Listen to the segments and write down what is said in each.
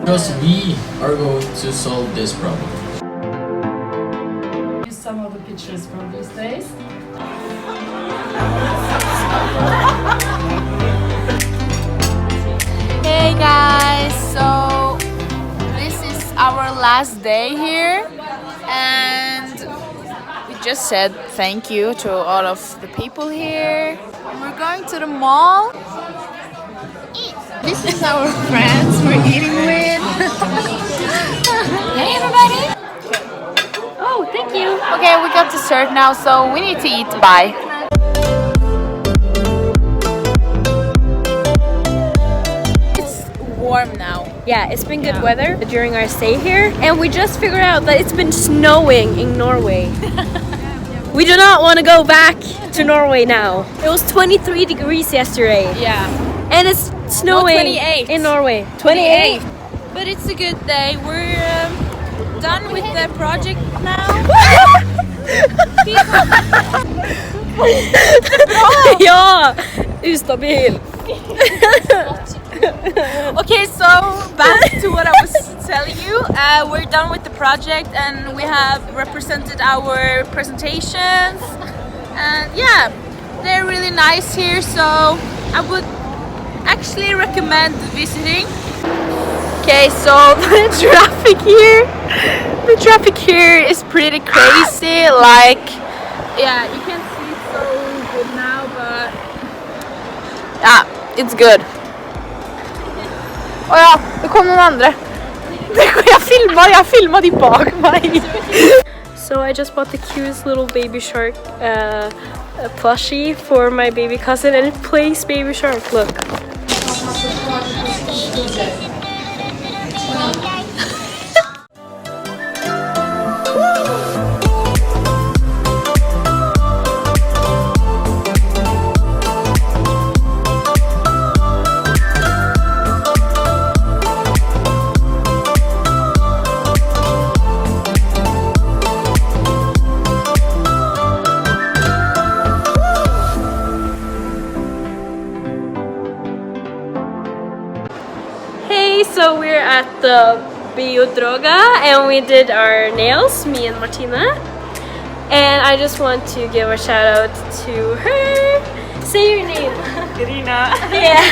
Because we are going to solve this problem. Some of the pictures from these days. Hey guys, so this is our last day here and we just said thank you to all of the people here. We're going to the mall. This is our friends we're eating with. Hey everybody! Oh, thank you. Okay, we got dessert now, so we need to eat. Bye. It's warm now. Yeah, it's been good weather during our stay here, and we just figured out that it's been snowing in Norway. We do not want to go back to Norway now. It was 23 degrees yesterday. Yeah. And it's snowing 28. in Norway. 28. But it's a good day. We're done with the project now. Ja, ustabil. Okay, so back to what I was telling you. We're done with the project and we have represented our presentations. And yeah, they're really nice here, so I would actually recommend visiting. Okay, so the traffic here is pretty crazy. Like, yeah, you can't see it so good now, but yeah, it's good. Å ja, det kom noen andre. Jeg filma de bak meg. So I just bought the cutest little baby shark plushie for my baby cousin, and it plays baby shark. Look. So we're at the Biodroga and we did our nails, me and Martina. And I just want to give a shout out to her. Say your name. Irina. Yeah,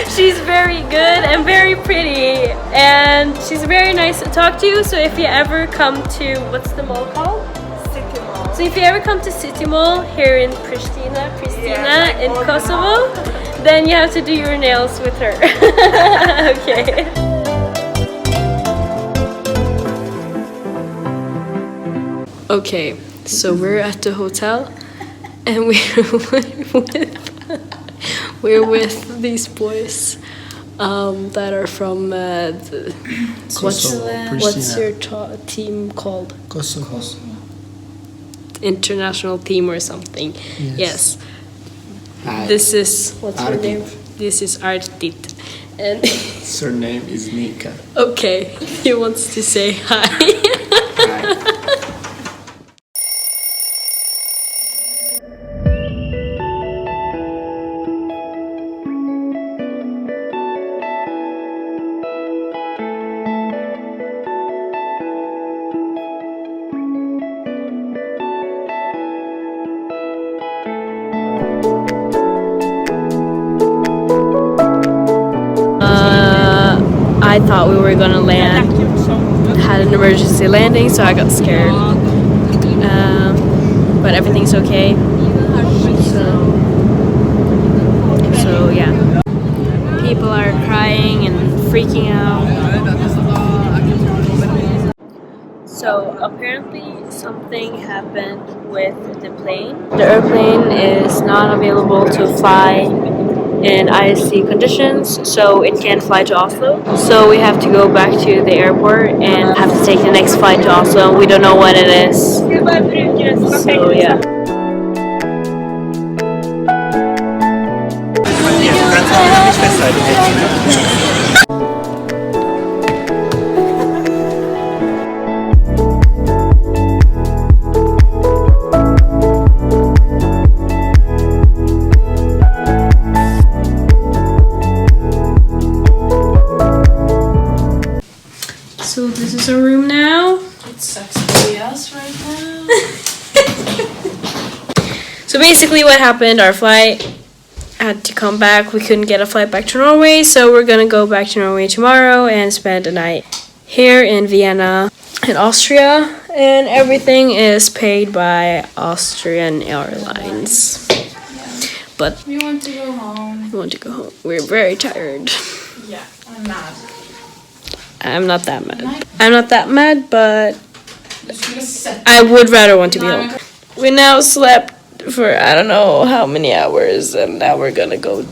she's very good and very pretty, and she's very nice to talk to. So if you ever come to, what's the mall called? City Mall. So if you ever come to City Mall here in Pristina in Kosovo, then you have to do your nails with her. Okay. Okay, so we're at the hotel and we're with these boys that are from Kosovo, what's your team called? Kosovo. International team or something. Yes. This is, what's your name? This is Artit. And Surname is Nika. okay, he wants to say hi. Hi. I thought we were gonna land, had an emergency landing, so I got scared. But everything's okay. So yeah. People are crying and freaking out. So apparently something happened with the plane. The airplane is not available to fly in ISC conditions, so it can't fly to Oslo. So we have to go back to the airport and have to take the next flight to Oslo. We don't know when it is. So yeah. This is our room now. It sucks to be us right now. So basically what happened, our flight had to come back. We couldn't get a flight back to Norway, so we're gonna go back to Norway tomorrow and spend a night here in Vienna in Austria, and everything is paid by Austrian Airlines. But We want to go home. we want to go home. We're very tired. Yeah, I'm mad. I'm not that mad. I'm not that mad, but Just gonna set I would rather want to be home. We now slept for I don't know how many hours, and now we're gonna go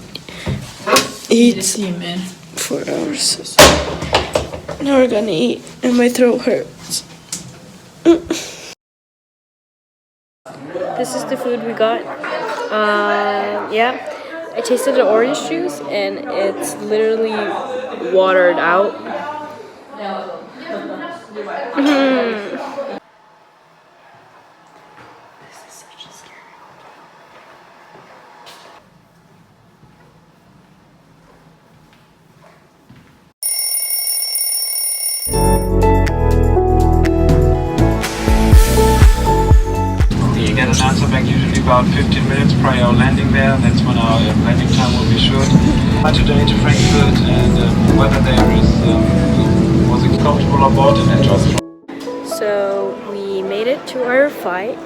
eat 4 hours. Now we're gonna eat, and my throat hurts. This is the food we got. Yeah, I tasted the orange juice, and it's literally watered out. You get an answer back usually about 15 minutes prior our landing there. That's when our landing time will be short. Today to Frankfurt, and the weather there was it comfortable on board, and it was. So we made it to our flight,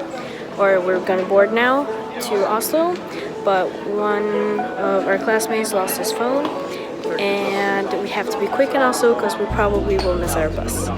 or we're gonna board now to Oslo, but one of our classmates lost his phone, and we have to be quick in Oslo because we probably will miss our bus.